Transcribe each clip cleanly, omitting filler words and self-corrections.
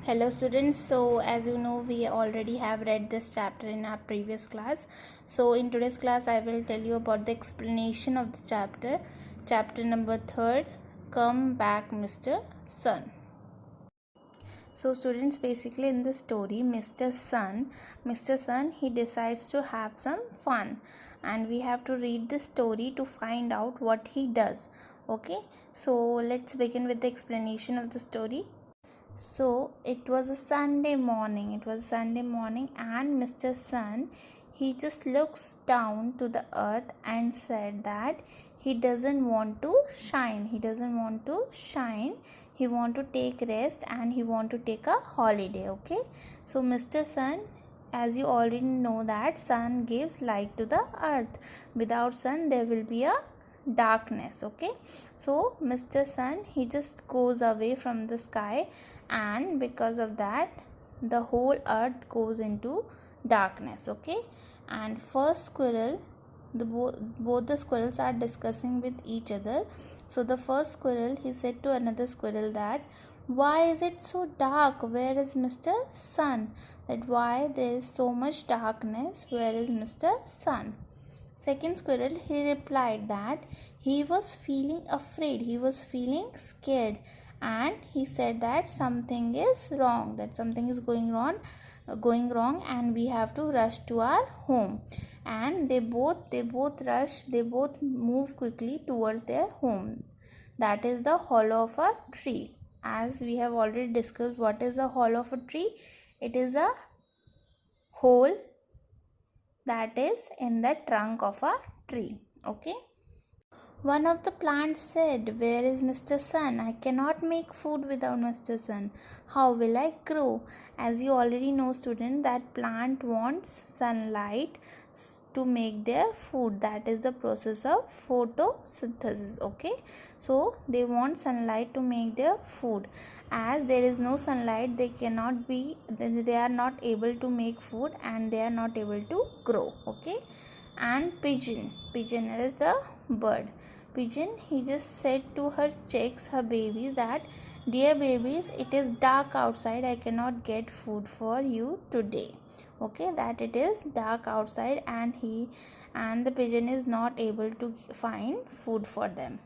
Hello students, so as you know we already have read this chapter in our previous class. So in today's class I will tell you about the explanation of the chapter number 3, Come Back Mr. Sun. So students, basically in the story Mr. Sun he decides to have some fun, and we have to read the story to find out what he does. Okay, so let's begin with the explanation of the story. So it was a Sunday morning. And Mr. Sun he just looks down to the earth and said that he doesn't want to shine. He want to take rest and he want to take a holiday. Okay. So Mr. Sun, as you already know that sun gives light to the earth. Without sun there will be a darkness. Okay, so Mr. Sun he just goes away from the sky, and because of that the whole earth goes into darkness. Okay, and first squirrel, both the squirrels are discussing with each other. So the first squirrel he said to another squirrel that why is it so dark, where is Mr. Sun? That why there is so much darkness, where is Mr. Sun? Second squirrel he replied that he was feeling afraid, he was feeling scared, and he said that something is wrong, that something is going wrong and we have to rush to our home. And they both move quickly towards their home, that is the hollow of a tree. As we have already discussed, what is the hollow of a tree? It is a hole that is in the trunk of a tree. Okay, one of the plants said, where is Mr. Sun? I cannot make food without Mr. Sun. How will I grow? As you already know, student, that plant wants sunlight to make their food. That is the process of photosynthesis. Okay, so they want sunlight to make their food. As there is no sunlight, they are not able to make food and they are not able to grow. Okay, and pigeon is the bird. Pigeon he just said to her chicks, her babies, that dear babies, it is dark outside, I cannot get food for you today. Okay, that it is dark outside and the pigeon is not able to find food for them.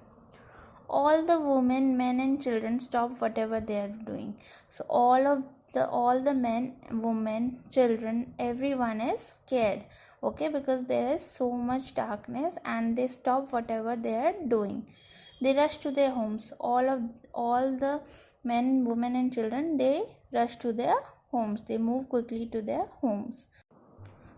All the women, men and children stop whatever they are doing. So all the men, women, children, everyone is scared. Okay, because there is so much darkness and they stop whatever they are doing. They rush to their homes. All the men, women and children, they rush to their homes. They move quickly to their homes.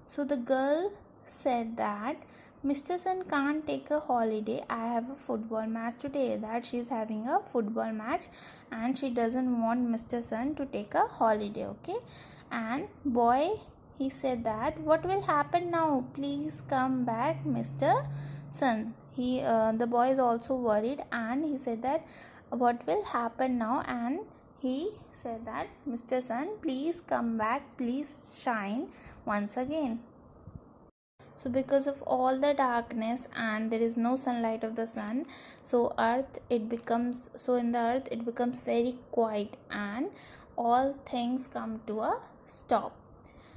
So the girl said that Mr. Sun can't take a holiday. I have a football match today. That she's having a football match and she doesn't want Mr. Sun to take a holiday. Okay, and boy he said that what will happen now? Please come back, Mr. Sun. The boy is also worried and he said that what will happen now, and he said that Mr. Sun, please come back, please shine once again. So because of all the darkness and there is no sunlight of the sun, so in the earth it becomes very quiet and all things come to a stop.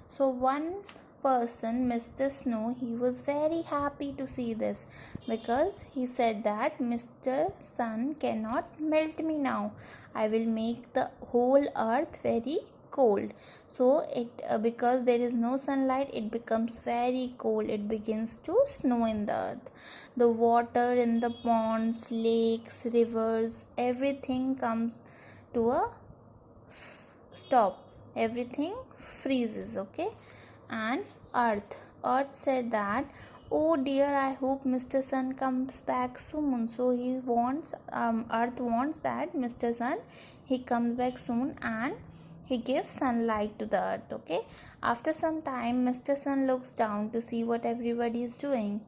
So one person, Mr. Snow, he was very happy to see this, because he said that Mr. Sun cannot melt me now. I will make the whole earth very cold. So because there is no sunlight, it becomes very cold. It begins to snow in the earth. The water in the ponds, lakes, rivers, everything comes to a stop. Everything freezes. Okay, and earth said that, oh dear, I hope Mr. Sun comes back soon. So earth wants that Mr. Sun he comes back soon and he gives sunlight to the earth. Okay, after some time Mr. Sun looks down to see what everybody is doing.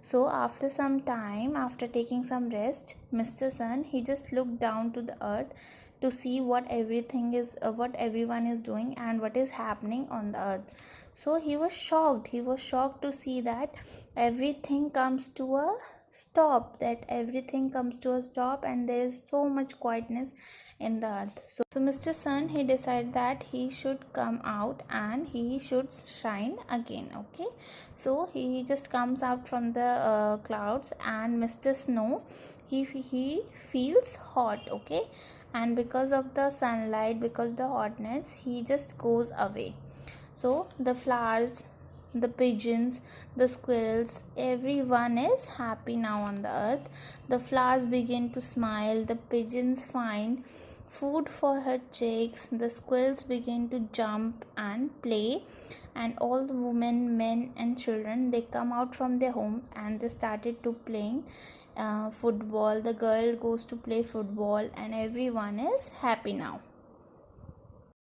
So after some time, after taking some rest, Mr. Sun he just looked down to the earth to see what everyone is doing and what is happening on the earth. So he was shocked to see that everything comes to a stop, that everything comes to a stop and there is so much quietness in the earth. So Mr. Sun, he decided that he should come out and he should shine again. Okay, so he just comes out from the clouds, and Mr. Snow, he feels hot. Okay, and because of the sunlight, because of the hotness, he just goes away. So the flowers, the pigeons, the squirrels, everyone is happy now on the earth. The flowers begin to smile, the pigeons find food for her chicks, the squirrels begin to jump and play, and all the women, men and children, they come out from their homes and they started to playing football. The girl goes to play football and everyone is happy now.